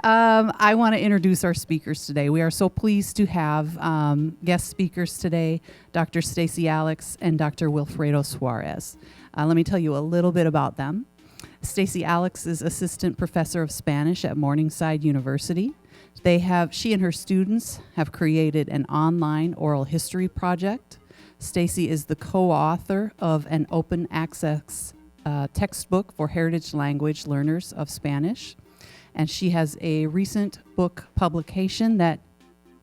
I want to introduce our speakers today. We are so pleased to have guest speakers today, Dr. Stacey Alex and Dr. Wilfrido Suárez. Let me tell you a little bit about them. Stacey Alex is Assistant Professor of Spanish at Morningside University. She and her students have created an online oral history project. Stacey is the co-author of an open access textbook for heritage language learners of Spanish. And she has a recent book publication that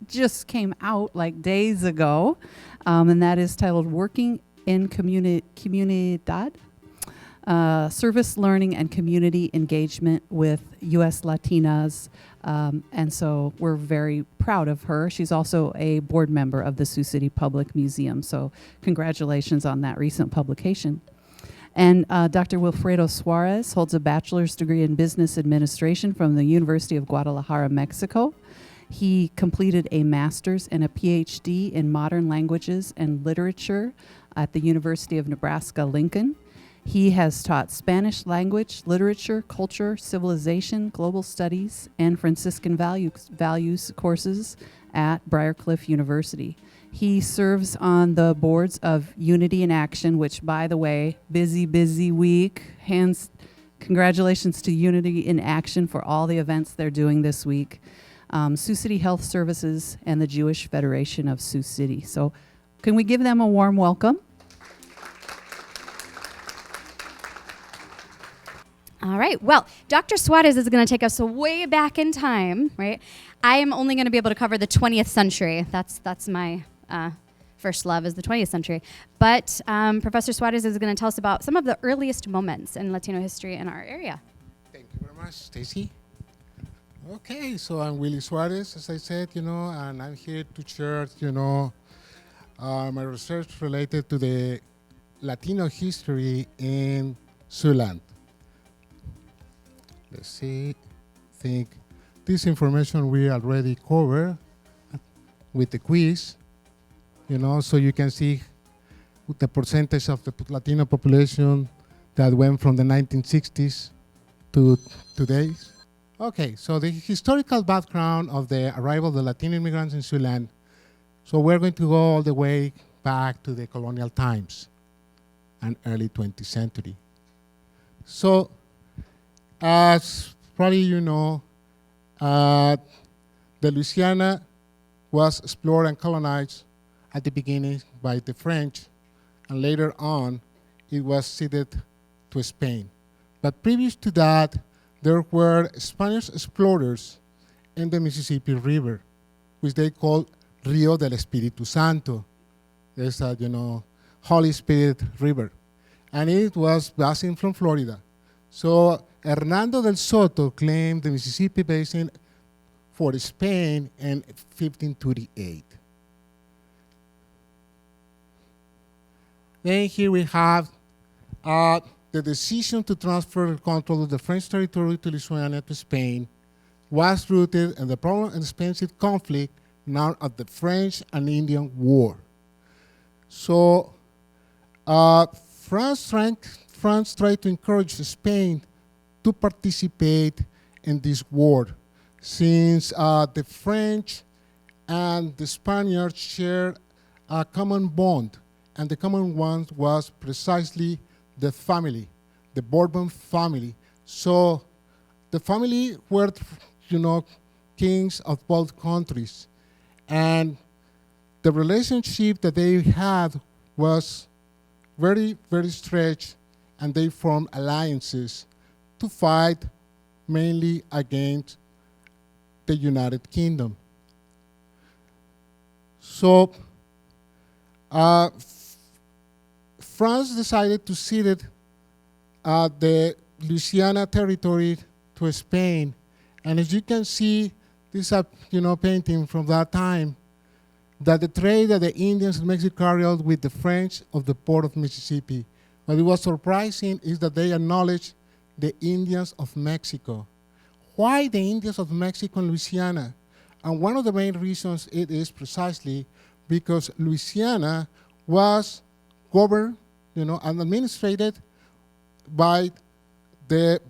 just came out like days ago, and that is titled Working in Comunidad, Service Learning and Community Engagement with U.S. Latinas. And so we're very proud of her. She's also a board member of the Sioux City Public Museum. So congratulations on that recent publication. And Dr. Wilfrido Suárez holds a bachelor's degree in business administration from the University of Guadalajara, Mexico. He completed a master's and a PhD in modern languages and literature at the University of Nebraska-Lincoln. He has taught Spanish language, literature, culture, civilization, global studies, and Franciscan values courses at Briarcliff University. He serves on the boards of Unity in Action, which, by the way, busy week. Congratulations to Unity in Action for all the events they're doing this week. Sioux City Health Services and the Jewish Federation of Sioux City. So can we give them a warm welcome? All right. Well, Dr. Suárez is going to take us way back in time, right? I am only going to be able to cover the 20th century. That's my first love, is the 20th century. But Professor Suárez is going to tell us about some of the earliest moments in Latino history in our area. Thank you very much, Stacey. Okay, so I'm Willy Suárez, as I said, and I'm here to share, my research related to the Latino history in Siouxland. Let's see, I think this information we already covered with the quiz, so you can see the percentage of the Latino population that went from the 1960s to today. Okay, so the historical background of the arrival of the Latino immigrants in Siouxland. So we're going to go all the way back to the colonial times and early 20th century. So, as probably you know, the Louisiana was explored and colonized at the beginning by the French, and later on it was ceded to Spain. But previous to that, there were Spanish explorers in the Mississippi River, which they called Rio del Espíritu Santo. There's a, Holy Spirit River. And it was passing from Florida. So Hernando del Soto claimed the Mississippi Basin for Spain in 1538. Then here we have the decision to transfer the control of the French territory to Louisiana to Spain was rooted in the problem and expensive conflict known as the French and Indian War. So France tried to encourage Spain to participate in this war, since the French and the Spaniards shared a common bond, and the common one was precisely the family, the Bourbon family. So the family were, kings of both countries, and the relationship that they had was very, very stretched, and they formed alliances to fight mainly against the United Kingdom. So France decided to cede the Louisiana territory to Spain, and as you can see, this painting from that time, that the trade that the Indians in Mexico carried out with the French of the port of Mississippi. What was surprising is that they acknowledged the Indians of Mexico. Why the Indians of Mexico and Louisiana? And one of the main reasons it is precisely because Louisiana was governed, and administrated by the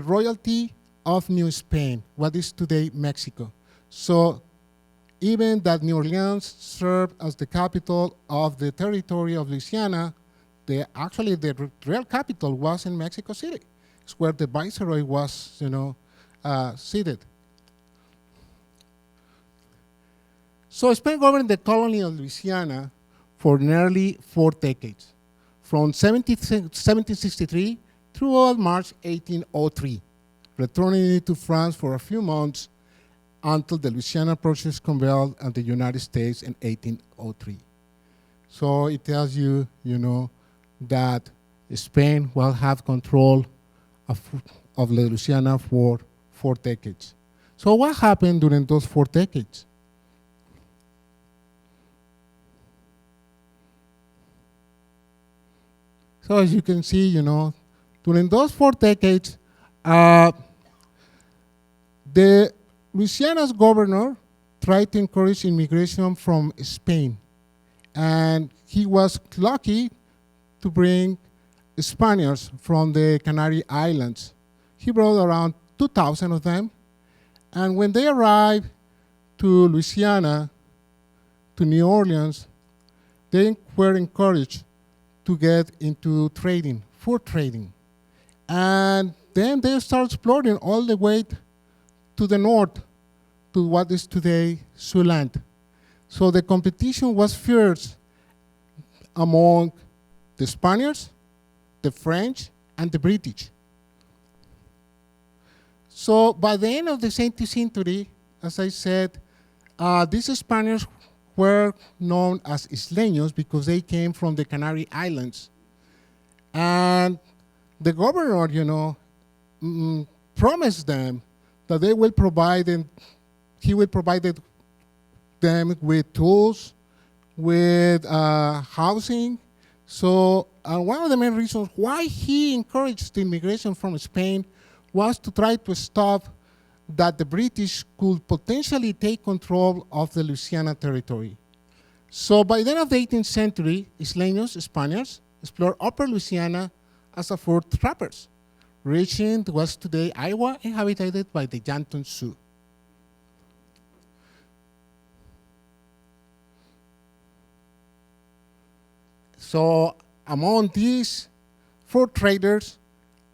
royalty of New Spain, what is today Mexico. So even that New Orleans served as the capital of the territory of Louisiana, actually the real capital was in Mexico City. It's where the viceroy was, seated. So Spain governed the colony of Louisiana for nearly 4 decades, from 1763 through March 1803, returning it to France for a few months until the Louisiana Purchase conveyed at the United States in 1803. So it tells you, that Spain will have control of Louisiana for 4 decades. So what happened during those 4 decades? So as you can see, during those 4 decades, the Louisiana's governor tried to encourage immigration from Spain, and he was lucky to bring Spaniards from the Canary Islands. He brought around 2,000 of them, and when they arrived to Louisiana, to New Orleans, they were encouraged to get into trading, food trading. And then they started exploring all the way to the north, to what is today Siouxland. So the competition was fierce among the Spaniards, the French, and the British. So by the end of the 17th century, as I said, these Spaniards were known as Isleños because they came from the Canary Islands. And the governor, promised them that they will provide them, he will provide them with tools, with housing. So one of the main reasons why he encouraged the immigration from Spain was to try to stop that the British could potentially take control of the Louisiana territory. So by the end of the 18th century, Isleños, Spaniards, explored upper Louisiana as a fur trappers, reaching what's today Iowa, inhabited by the Yankton Sioux. So among these 4 traders,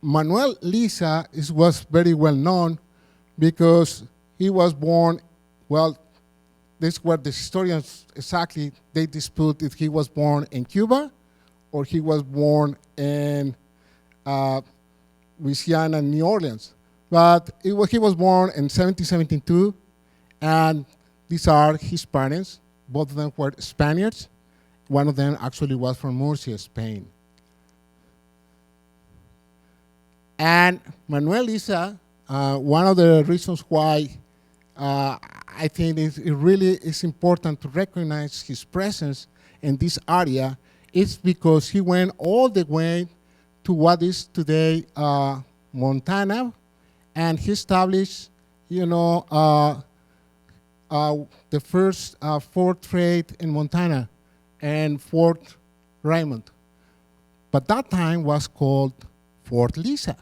Manuel Lisa was very well known because he was born, this is where the historians exactly, they dispute if he was born in Cuba or he was born in Louisiana, New Orleans. But he was born in 1772, and these are his parents. Both of them were Spaniards. One of them actually was from Murcia, Spain. And Manuel Lisa, one of the reasons why I think it really is important to recognize his presence in this area is because he went all the way to what is today Montana, and he established, the first fur trade in Montana and Fort Raymond. But that time was called Fort Lisa.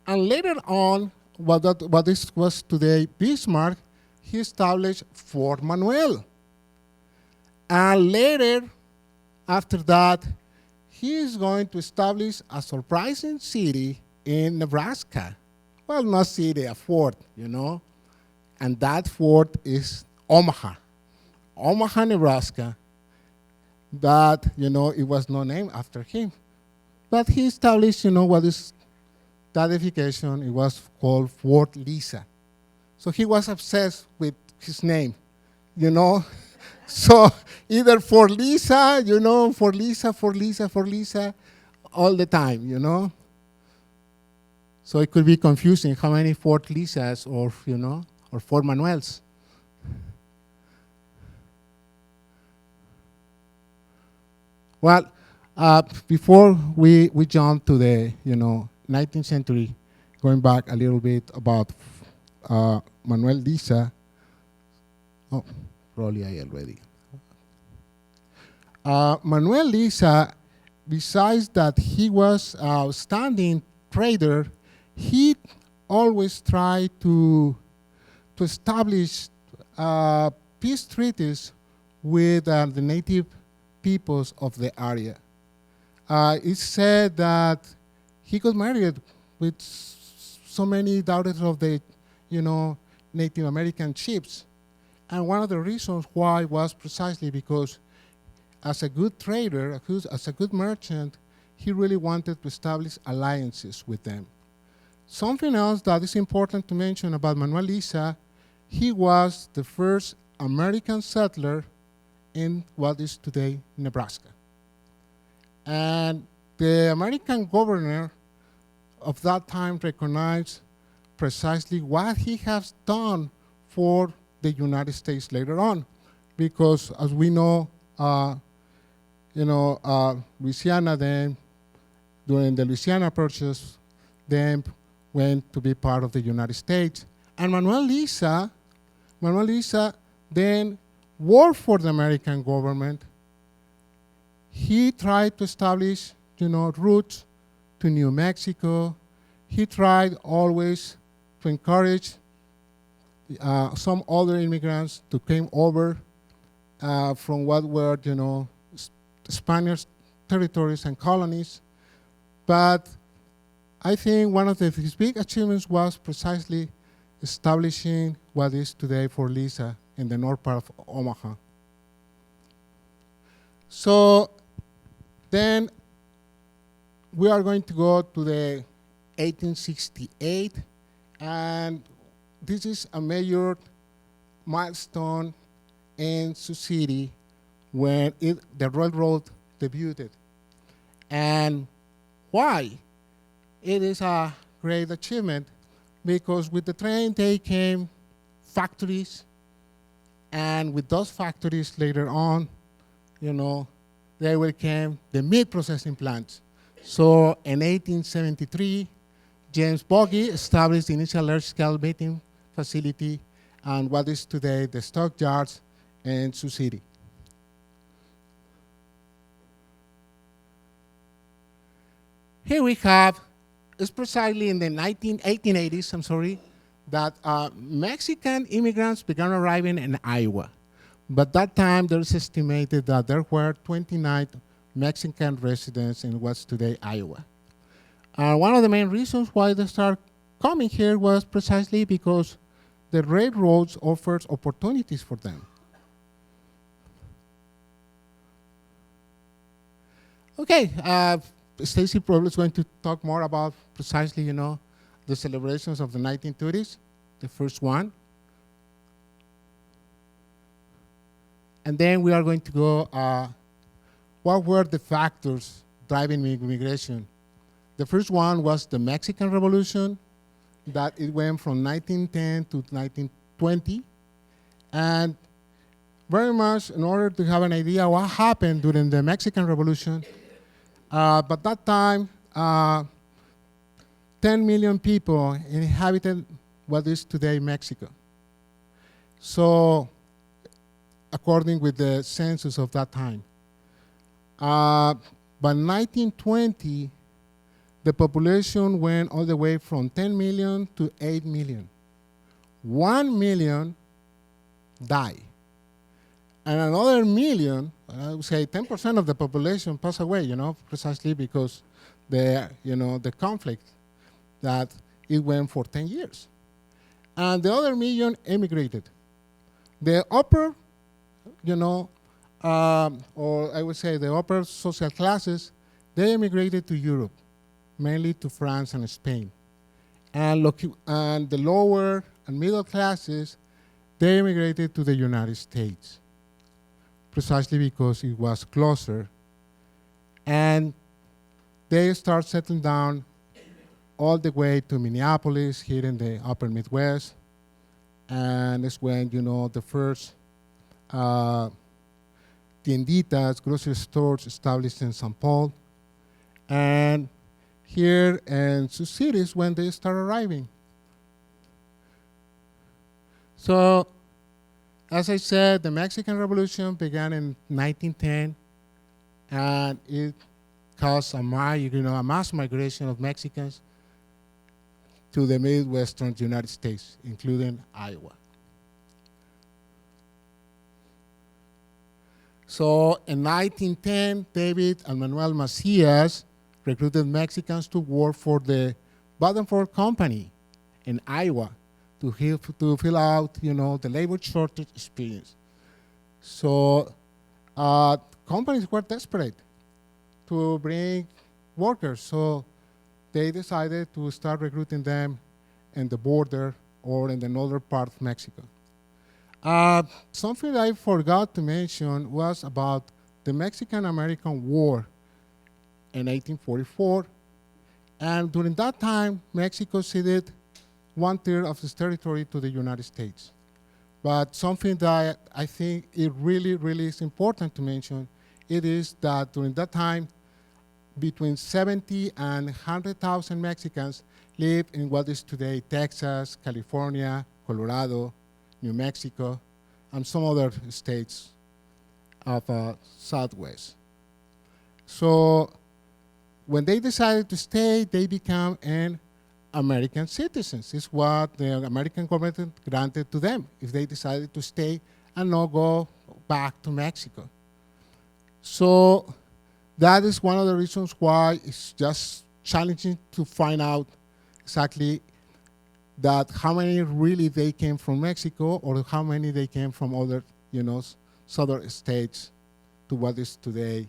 And later on, what this was today Bismarck, he established Fort Manuel. And later, after that, he is going to establish a surprising city in Nebraska. Well, not city, a fort, And that fort is Omaha. Omaha, Nebraska. But, it was not named after him. But he established, what is that edification. It was called Fort Lisa. So he was obsessed with his name, So either Fort Lisa, Fort Lisa, Fort Lisa, Fort Lisa, all the time, So it could be confusing how many Fort Lisas or, or Fort Manuels. Well, before we jump to the 19th century, going back a little bit about Manuel Lisa. Oh, probably I already. Manuel Lisa, besides that he was a outstanding trader, he always tried to establish peace treaties with the native peoples of the area. It's said that he got married with so many daughters of the, Native American chiefs. And one of the reasons why was precisely because as a good trader, as a good merchant, he really wanted to establish alliances with them. Something else that is important to mention about Manuel Lisa, he was the first American settler in what is today Nebraska. And the American governor of that time recognized precisely what he has done for the United States later on. Because as we know, Louisiana then, during the Louisiana Purchase, then went to be part of the United States. And Manuel Lisa then worked for the American government. He tried to establish, routes to New Mexico. He tried always to encourage some other immigrants to come over from what were, Spanish territories and colonies. But I think one of his big achievements was precisely establishing what is today for Lisa in the north part of Omaha. So then we are going to go to the 1868, and this is a major milestone in Sioux City when the railroad debuted. And why? It is a great achievement because with the train they came factories, and with those factories later on, they became the meat processing plants. So in 1873, James Bogie established the initial large-scale meating facility and what is today the stockyards in Sioux City. Here we have, it's precisely in the 1880s, that Mexican immigrants began arriving in Iowa. But that time, there's estimated that there were 29 Mexican residents in what's today Iowa. One of the main reasons why they started coming here was precisely because the railroads offered opportunities for them. Okay, Stacey probably is going to talk more about precisely, the celebrations of the 1930s, the first one. And then we are going to go, what were the factors driving immigration? The first one was the Mexican Revolution, that it went from 1910 to 1920. And very much in order to have an idea what happened during the Mexican Revolution, but that time, 10 million people inhabited what is today Mexico. So, according with the census of that time. By 1920, the population went all the way from 10 million to 8 million. 1 million died. And another million, I would say 10% of the population passed away, precisely because the conflict that it went for 10 years. And the other million emigrated. The upper, or I would say the upper social classes, they emigrated to Europe, mainly to France and Spain. And the lower and middle classes, they immigrated to the United States, precisely because it was closer. And they start settling down all the way to Minneapolis, here in the upper Midwest. And it's when, the first tienditas, grocery stores established in St. Paul. And here in Sioux City is when they start arriving. So, as I said, the Mexican Revolution began in 1910, and it caused a mass migration of Mexicans to the Midwestern United States, including Iowa. So in 1910, David and Manuel Macias recruited Mexicans to work for the Badenford Company in Iowa to fill out, the labor shortage experience. So companies were desperate to bring workers, so they decided to start recruiting them in the border or in the northern part of Mexico. Something I forgot to mention was about the Mexican-American War in 1844. And during that time, Mexico ceded 1/3 of its territory to the United States. But something that I think it really, really is important to mention, it is that during that time, between 70 and 100,000 Mexicans lived in what is today Texas, California, Colorado, New Mexico, and some other states of Southwest. So when they decided to stay, they became an American citizens. It's what the American government granted to them if they decided to stay and not go back to Mexico. So that is one of the reasons why it's just challenging to find out exactly that how many really they came from Mexico or how many they came from other, southern states to what is today,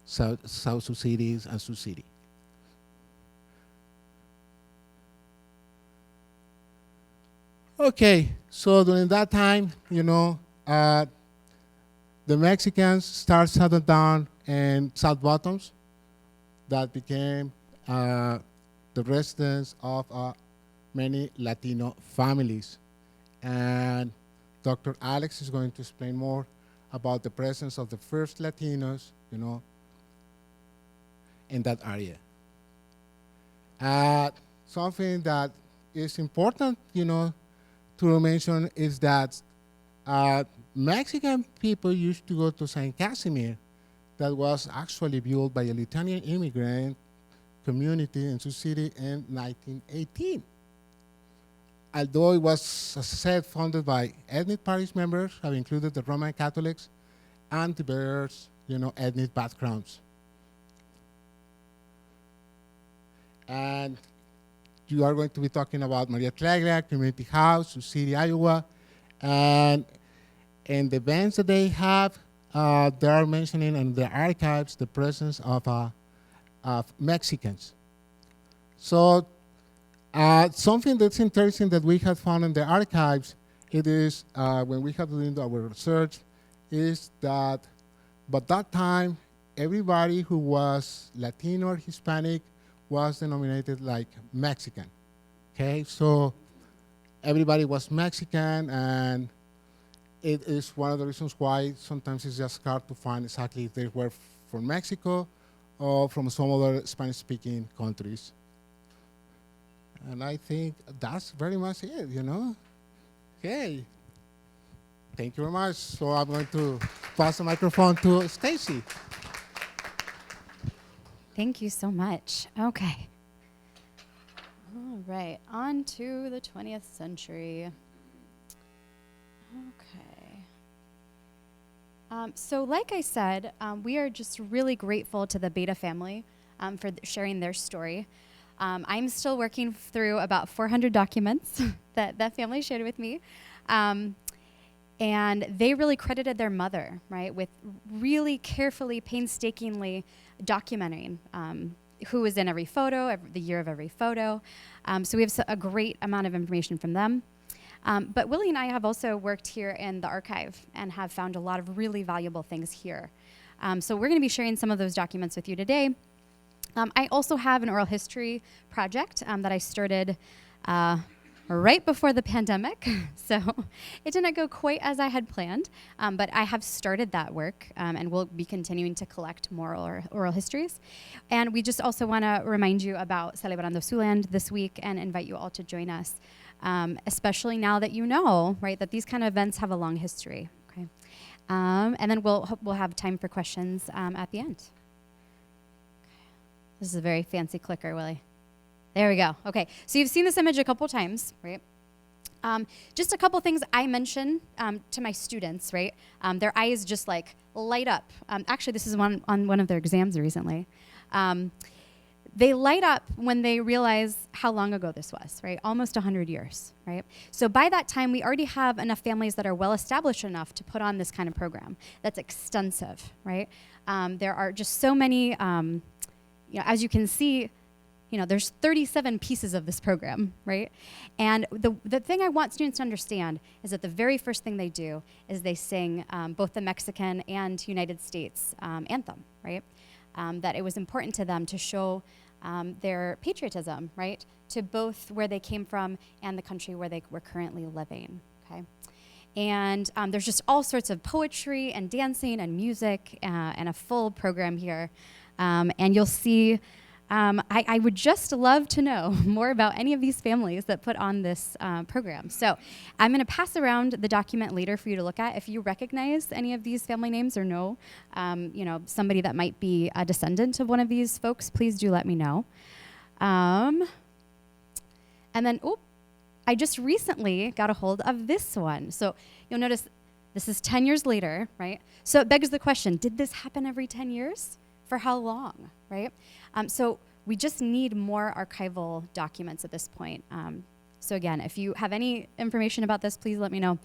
South Sioux City and Sioux City. Okay, so during that time, the Mexicans started settling down in South Bottoms. That became the residence of many Latino families. And Dr. Alex is going to explain more about the presence of the first Latinos, in that area. Something that is important, to mention is that Mexican people used to go to St. Casimir, that was actually built by a Lithuanian immigrant community in Sioux City in 1918. Although it was, as I said, founded by ethnic parish members, have included the Roman Catholics and diverse, ethnic backgrounds. And you are going to be talking about Maria Tleglia Community House, Sioux City, Iowa, and in the events that they have, they are mentioning in the archives the presence of Mexicans. So something that's interesting that we have found in the archives, it is when we have been doing our research, is that by that time, everybody who was Latino or Hispanic was denominated like Mexican. Okay, so everybody was Mexican, and it is one of the reasons why sometimes it's just hard to find exactly if they were from Mexico or from some other Spanish-speaking countries. And I think that's very much it, Okay. Thank you very much. So I'm going to pass the microphone to Stacey. Thank you so much. Okay. All right, on to the 20th century. Okay. So like I said, we are just really grateful to the Beta family for sharing their story. I'm still working through about 400 documents that that family shared with me. And they really credited their mother, right, with really carefully, painstakingly documenting who was in every photo, the year of every photo. So we have a great amount of information from them. But Willie and I have also worked here in the archive and have found a lot of really valuable things here. So we're going to be sharing some of those documents with you today. I also have an oral history project that I started right before the pandemic, so it didn't go quite as I had planned, but I have started that work, and we'll be continuing to collect more oral histories. And we just also want to remind you about Celebrando Siouxland this week and invite you all to join us, especially now that you know, right, that these kind of events have a long history. Okay, and then we'll have time for questions at the end. Okay. This is a very fancy clicker, Willie. There we go. Okay, so you've seen this image a couple times, right? Just a couple things I mention to my students, right? Their eyes just like light up. Actually, this is on one of their exams recently. They light up when they realize how long ago this was, right? Almost 100 years, right? So by that time, we already have enough families that are well established enough to put on this kind of program that's extensive, right? There are just so many, as you can see, there's 37 pieces of this program, right? And the thing I want students to understand is that the very first thing they do is they sing both the Mexican and United States anthem, right? That it was important to them to show their patriotism, right? To both where they came from and the country where they were currently living, okay? And there's just all sorts of poetry and dancing and music and a full program here. And you'll see, I would just love to know more about any of these families that put on this program. So I'm going to pass around the document later for you to look at. If you recognize any of these family names or know, somebody that might be a descendant of one of these folks, please do let me know. And then, I just recently got a hold of this one. So you'll notice this is 10 years later, right? So it begs the question, did this happen every 10 years? For how long, right? So we just need more archival documents at this point. So again, if you have any information about this, please let me know.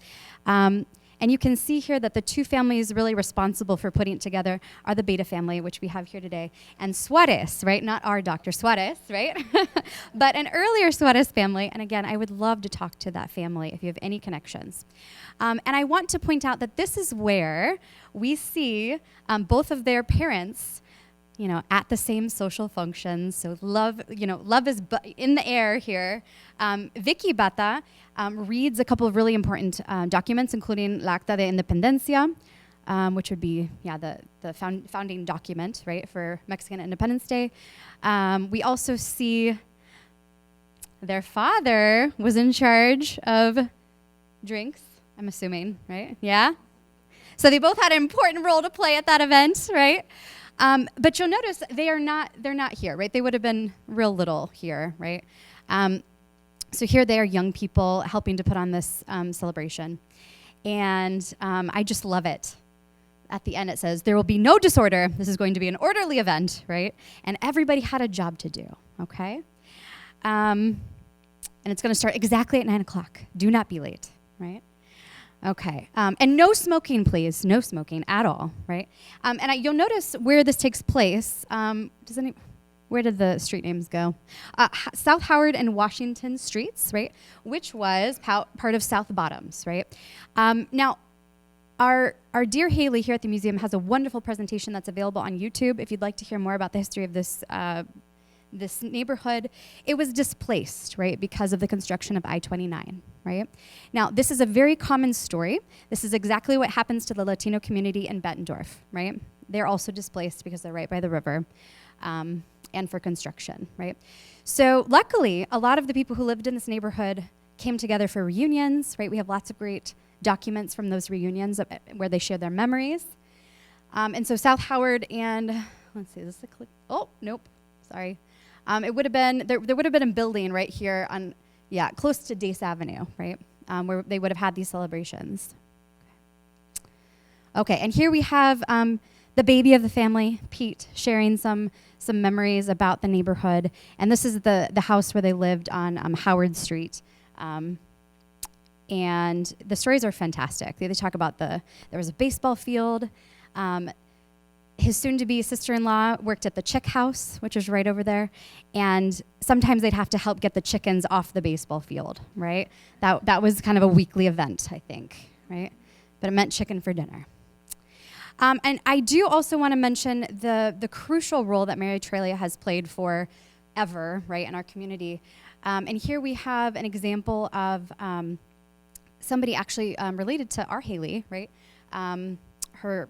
And you can see here that the two families really responsible for putting it together are the Beta family, which we have here today, and Suárez, right? Not our Dr. Suárez, right? But an earlier Suárez family. And again, I would love to talk to that family if you have any connections. And I want to point out that this is where we see both of their parents at the same social functions. So love is in the air here. Vicky Bata reads a couple of really important documents, including La Acta de Independencia, which would be, the founding document, right, for Mexican Independence Day. We also see their father was in charge of drinks, I'm assuming, right? Yeah? So they both had an important role to play at that event, right? But you'll notice they're not here, right? They would have been real little here, right? So here they are, young people helping to put on this celebration. And I just love it. At the end it says, there will be no disorder. This is going to be an orderly event, right? And everybody had a job to do, okay? And it's going to start exactly at 9 o'clock. Do not be late, right? Okay, and no smoking, please. No smoking at all, right? And you'll notice where this takes place. Where did the street names go? South Howard and Washington Streets, right? Which was part of South Bottoms, right? Now, our dear Haley here at the museum has a wonderful presentation that's available on YouTube. If you'd like to hear more about the history of this neighborhood, it was displaced, right, because of the construction of I-29, right? Now, this is a very common story. This is exactly what happens to the Latino community in Bettendorf, right? They're also displaced because they're right by the river and for construction, right? So luckily, a lot of the people who lived in this neighborhood came together for reunions, right? We have lots of great documents from those reunions where they share their memories. And so South Howard and, let's see, is this a click? Oh, nope, sorry. It would have been, there would have been a building right here on, close to Dace Avenue, right? Where they would have had these celebrations. Okay, and here we have the baby of the family, Pete, sharing some memories about the neighborhood. And this is the house where they lived on Howard Street. And the stories are fantastic. They talk about there was a baseball field. His soon-to-be sister-in-law worked at the chick house, which is right over there, and sometimes they'd have to help get the chickens off the baseball field, right? That was kind of a weekly event, I think, right? But it meant chicken for dinner. And I do also want to mention the crucial role that Mary Aurelia has played forever, right, in our community. And here we have an example of somebody actually related to our Haley, right? Her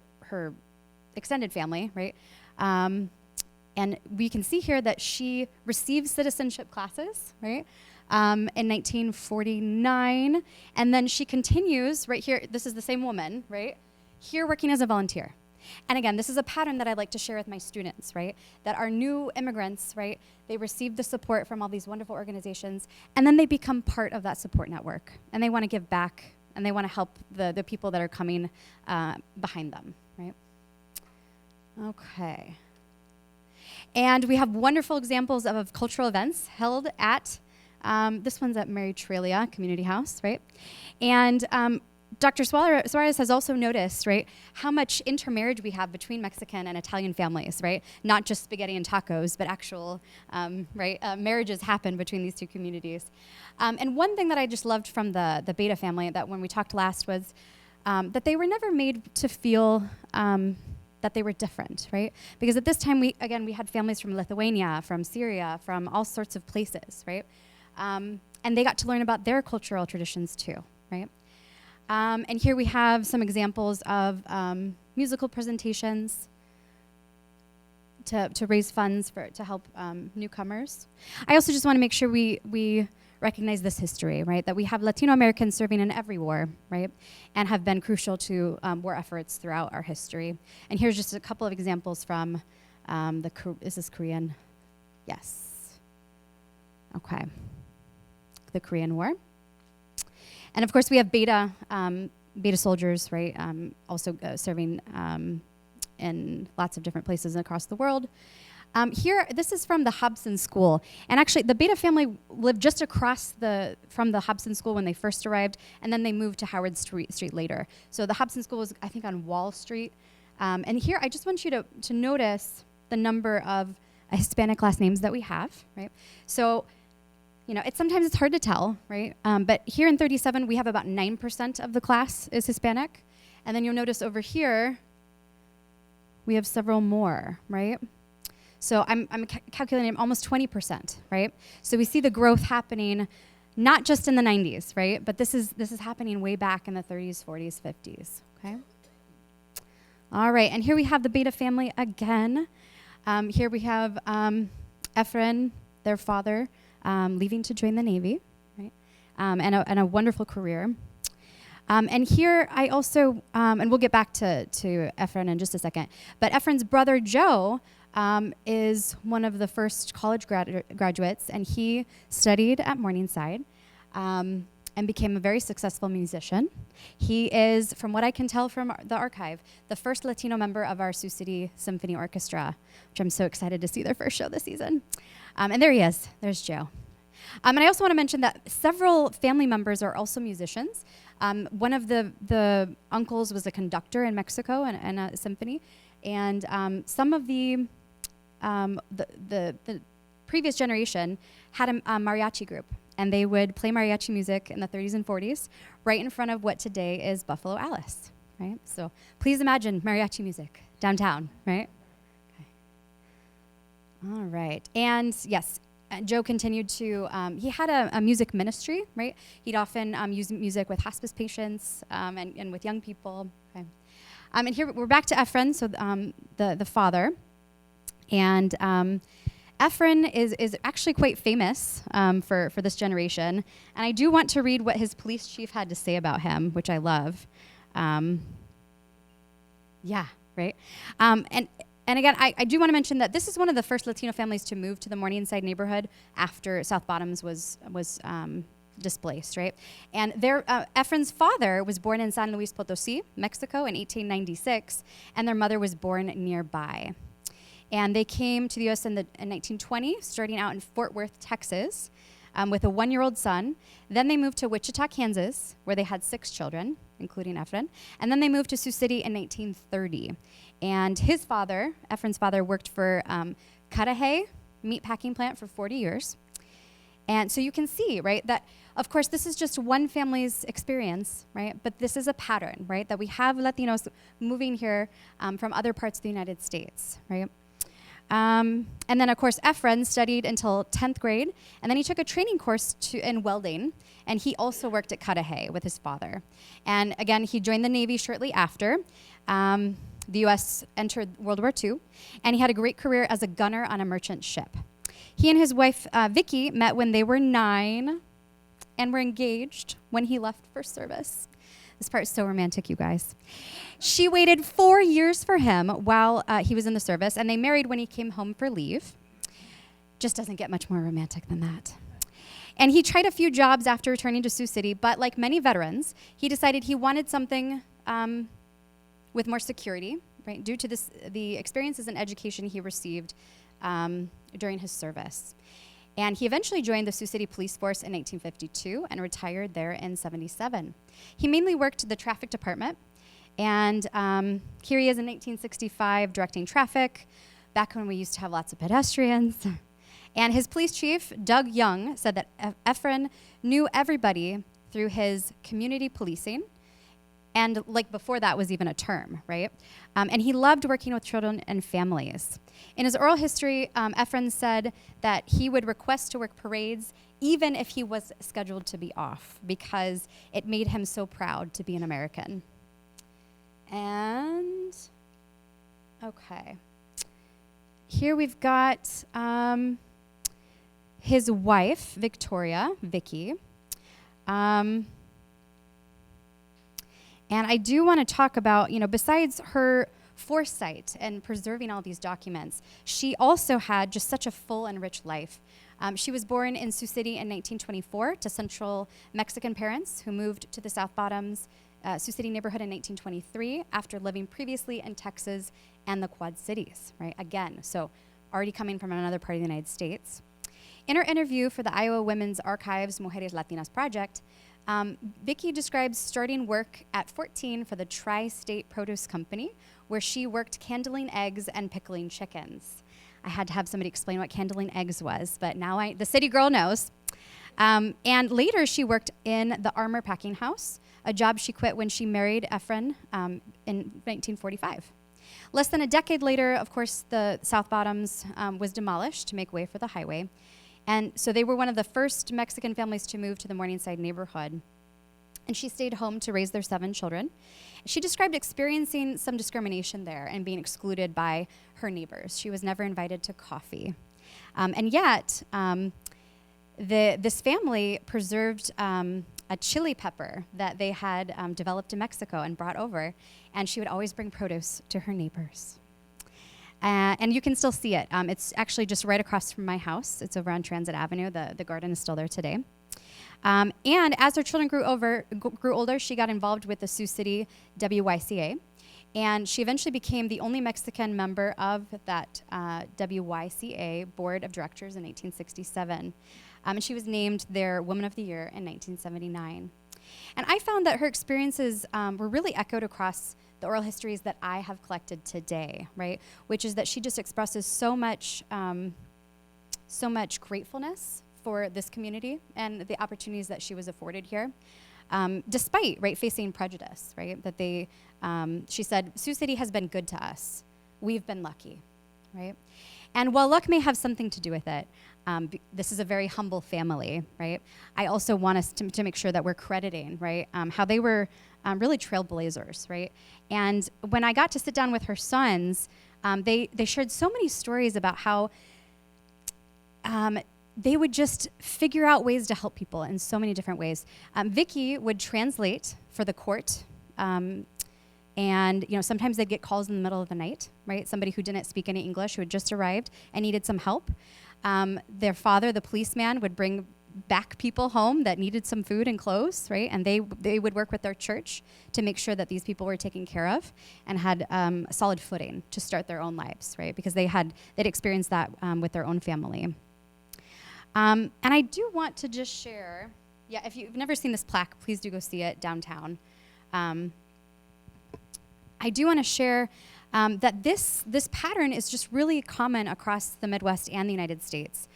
extended family, right? And we can see here that she received citizenship classes, right? In 1949, and then she continues right here. This is the same woman, right? Here working as a volunteer. And again, this is a pattern that I like to share with my students, right? That our new immigrants, right, they receive the support from all these wonderful organizations, and then they become part of that support network, and they want to give back, and they want to help the people that are coming behind them, right? Okay. And we have wonderful examples of cultural events held at, this one's at Mary Trelia Community House, right? And Dr. Suarez has also noticed, right, how much intermarriage we have between Mexican and Italian families, right? Not just spaghetti and tacos, but actual, marriages happen between these two communities. And one thing that I just loved from the Beta family that when we talked last was that they were never made to feel that they were different, right? Because at this time, we had families from Lithuania, from Syria, from all sorts of places, right? And they got to learn about their cultural traditions too, right? And here we have some examples of musical presentations to raise funds to help newcomers. I also just want to make sure we recognize this history, right? That we have Latino Americans serving in every war, right? And have been crucial to war efforts throughout our history. And here's just a couple of examples from is this Korean? Yes. Okay. The Korean War. And of course, we have Beta soldiers, right? Also serving in lots of different places across the world. Here, this is from the Hobson School. And actually, the Beta family lived just across from the Hobson School when they first arrived, and then they moved to Howard Street later. So the Hobson School was, I think, on Wall Street. And here, I just want you to notice the number of Hispanic last names that we have, right? So, sometimes it's hard to tell, right? But here in 37, we have about 9% of the class is Hispanic. And then you'll notice over here, we have several more, right? So I'm calculating almost 20%, right? So we see the growth happening not just in the 90s, right? But this is happening way back in the 30s, 40s, 50s, okay? All right, and here we have the Beta family again. Here we have Efren, their father, leaving to join the Navy, right? And a wonderful career. And here I also, and we'll get back to Efren in just a second, but Efren's brother Joe is one of the first college graduates, and he studied at Morningside and became a very successful musician. He is, from what I can tell from the archive, the first Latino member of our Sioux City Symphony Orchestra, which I'm so excited to see their first show this season. And there he is. There's Joe. And I also want to mention that several family members are also musicians. One of the uncles was a conductor in Mexico in a symphony. And some of the previous generation had a mariachi group. And they would play mariachi music in the 30s and 40s right in front of what today is Buffalo Alice, right? So please imagine mariachi music downtown, right? All right, and yes, Joe continued to, he had a music ministry, right? He'd often use music with hospice patients and with young people, okay? And here we're back to Efren, so the father. And Efren is actually quite famous for this generation. And I do want to read what his police chief had to say about him, which I love. Yeah, right? And again, I do want to mention that this is one of the first Latino families to move to the Morningside neighborhood after South Bottoms was displaced, right? And Efren's father was born in San Luis Potosí, Mexico in 1896, and their mother was born nearby. And they came to the U.S. in 1920, starting out in Fort Worth, Texas, with a 1-year-old son. Then they moved to Wichita, Kansas, where they had 6 children, including Efren. And then they moved to Sioux City in 1930. And his father, Efren's father, worked for Cudahy meat packing plant for 40 years. And so you can see, right, that, of course, this is just one family's experience, right? But this is a pattern, right, that we have Latinos moving here from other parts of the United States, right? And then, of course, Efren studied until 10th grade, and then he took a training course in welding, and he also worked at Cudahy with his father. And again, he joined the Navy shortly after. The U.S. entered World War II, and he had a great career as a gunner on a merchant ship. He and his wife, Vicky, met when they were 9 and were engaged when he left for service. This part is so romantic, you guys. She waited 4 years for him while he was in the service, and they married when he came home for leave. Just doesn't get much more romantic than that. And he tried a few jobs after returning to Sioux City, but like many veterans, he decided he wanted something with more security, right, due to the experiences and education he received during his service. And he eventually joined the Sioux City Police Force in 1952 and retired there in 1977. He mainly worked the traffic department, and here he is in 1965 directing traffic, back when we used to have lots of pedestrians. And his police chief, Doug Young, said that Efren knew everybody through his community policing, and like before that was even a term, right? And he loved working with children and families. In his oral history, Efren said that he would request to work parades even if he was scheduled to be off, because it made him so proud to be an American. And, okay. Here we've got his wife, Victoria, Vicky. And I do want to talk about, besides her foresight and preserving all these documents, she also had just such a full and rich life. She was born in Sioux City in 1924 to Central Mexican parents who moved to the South Bottoms, Sioux City neighborhood in 1923 after living previously in Texas and the Quad Cities, right? Again, so already coming from another part of the United States. In her interview for the Iowa Women's Archives Mujeres Latinas Project, Vicky describes starting work at 14 for the Tri-State Produce Company, where she worked candling eggs and pickling chickens. I had to have somebody explain what candling eggs was, but now the city girl knows. And later she worked in the armor packing house, a job she quit when she married Efren in 1945. Less than a decade later, of course, the South Bottoms was demolished to make way for the highway. And so they were one of the first Mexican families to move to the Morningside neighborhood. And she stayed home to raise their 7 children. She described experiencing some discrimination there and being excluded by her neighbors. She was never invited to coffee. And yet, this family preserved a chili pepper that they had developed in Mexico and brought over. And she would always bring produce to her neighbors. And you can still see it. It's actually just right across from my house. It's over on Transit Avenue. The garden is still there today. And as her children grew older, she got involved with the Sioux City WYCA. And she eventually became the only Mexican member of that WYCA board of directors in 1867. And she was named their Woman of the Year in 1979. And I found that her experiences were really echoed across the oral histories that I have collected today, right? Which is that she just expresses so much gratefulness for this community and the opportunities that she was afforded here, despite, right, facing prejudice, right? That she said, Sioux City has been good to us. We've been lucky, right? And while luck may have something to do with it, this is a very humble family, right? I also want us to make sure that we're crediting, right, how they were really trailblazers, right? And when I got to sit down with her sons, they shared so many stories about how they would just figure out ways to help people in so many different ways. Vicky would translate for the court, and sometimes they'd get calls in the middle of the night, right? Somebody who didn't speak any English, who had just arrived and needed some help. Their father, the policeman, would bring back people home that needed some food and clothes, right? And they would work with their church to make sure that these people were taken care of and had a solid footing to start their own lives, right? Because they'd experienced that with their own family. And I do want to just share, if you've never seen this plaque, please do go see it downtown. I do want to share that this pattern is just really common across the Midwest and the United States.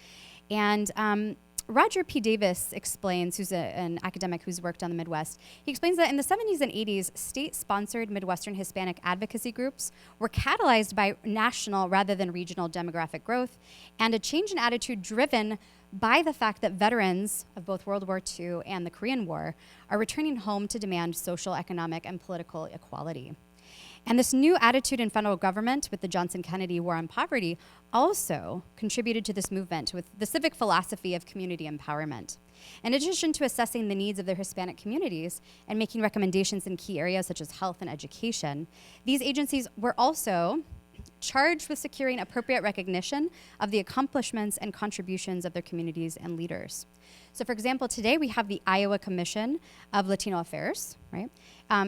And Roger P. Davis explains, who's an academic who's worked on the Midwest, he explains that in the 70s and 80s, state-sponsored Midwestern Hispanic advocacy groups were catalyzed by national rather than regional demographic growth and a change in attitude driven by the fact that veterans of both World War II and the Korean War are returning home to demand social, economic, and political equality. And this new attitude in federal government with the Johnson-Kennedy War on Poverty also contributed to this movement with the civic philosophy of community empowerment. In addition to assessing the needs of their Hispanic communities and making recommendations in key areas such as health and education, these agencies were also charged with securing appropriate recognition of the accomplishments and contributions of their communities and leaders. So for example, today we have the Iowa Commission of Latino Affairs, right?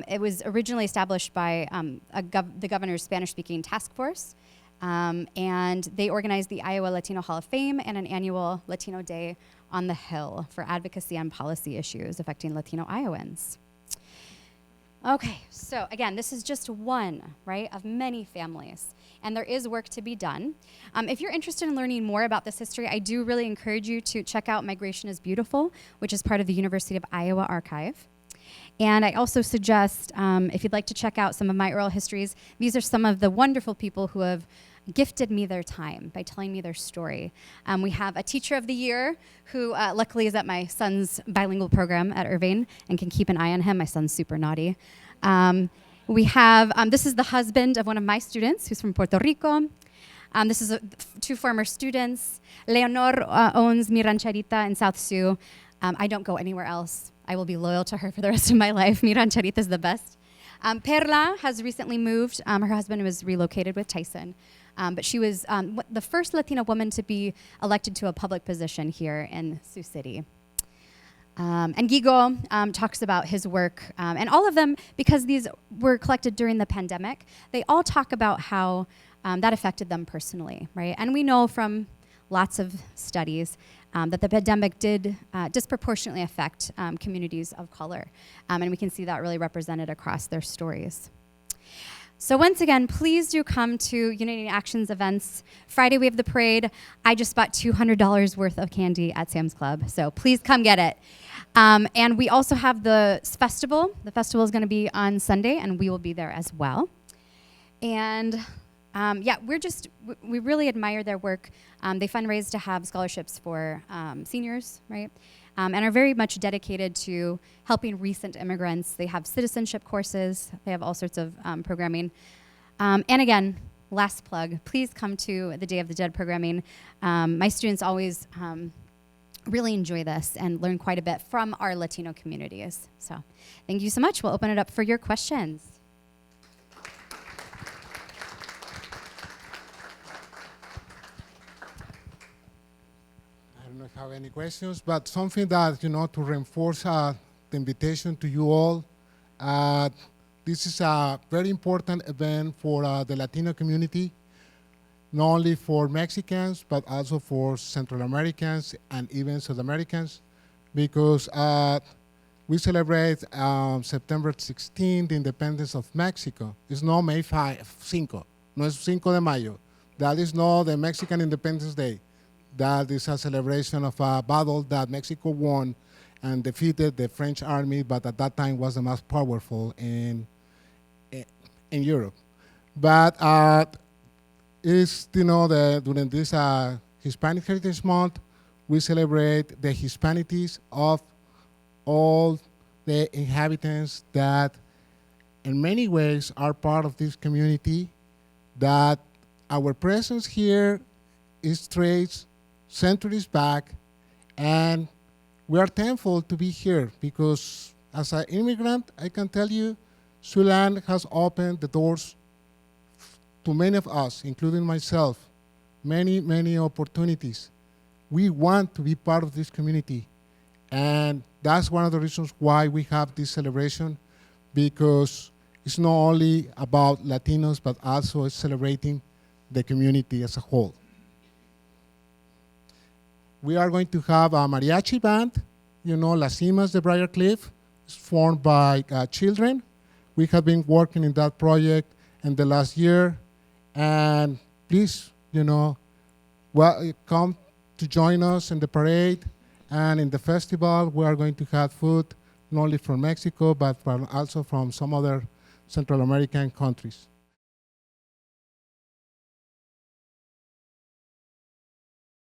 It was originally established by the governor's Spanish-speaking task force, and they organized the Iowa Latino Hall of Fame and an annual Latino Day on the Hill for advocacy on policy issues affecting Latino Iowans. Okay, so again, this is just one, right, of many families, and there is work to be done. If you're interested in learning more about this history, I do really encourage you to check out Migration is Beautiful, which is part of the University of Iowa archive. And I also suggest, if you'd like to check out some of my oral histories, these are some of the wonderful people who have gifted me their time by telling me their story. We have a teacher of the year who luckily is at my son's bilingual program at Irving and can keep an eye on him. My son's super naughty. We have, this is the husband of one of my students who's from Puerto Rico. This is two former students. Leonor owns Mi Rancherita in South Sioux. I don't go anywhere else. I will be loyal to her for the rest of my life. Mi Rancherita is the best. Perla has recently moved. Her husband was relocated with Tyson. But she was the first Latina woman to be elected to a public position here in Sioux City. And Guigo talks about his work. And all of them, because these were collected during the pandemic, they all talk about how that affected them personally, right? And we know from lots of studies that the pandemic did disproportionately affect communities of color. And we can see that really represented across their stories. So once again, please do come to Unity Actions events. Friday we have the parade. I just bought $200 worth of candy at Sam's Club, so please come get it. And we also have the festival. The festival is going to be on Sunday, and we will be there as well. And yeah, we really admire their work. They fundraise to have scholarships for seniors, right? And are very much dedicated to helping recent immigrants. They have citizenship courses. They have all sorts of programming. And again, last plug, please come to the Day of the Dead programming. My students always really enjoy this and learn quite a bit from our Latino communities. So thank you so much. We'll open it up for your questions. I don't have any questions, but something that, to reinforce the invitation to you all, this is a very important event for the Latino community, not only for Mexicans, but also for Central Americans and even South Americans, because we celebrate September 16, the independence of Mexico. It's not May 5, no es 5 de Mayo. That is not the Mexican Independence Day. That is a celebration of a battle that Mexico won and defeated the French army, but at that time was the most powerful in Europe. But during this Hispanic Heritage Month, we celebrate the Hispanities of all the inhabitants that in many ways are part of this community, that our presence here is traced centuries back, and we are thankful to be here because as an immigrant, I can tell you, Siouxland has opened the doors to many of us, including myself, many, many opportunities. We want to be part of this community, and that's one of the reasons why we have this celebration, because it's not only about Latinos, but also it's celebrating the community as a whole. We are going to have a mariachi band, Las Cimas de Briarcliff. It's formed by children. We have been working in that project in the last year. And please, come to join us in the parade and in the festival. We are going to have food, not only from Mexico, but also from some other Central American countries.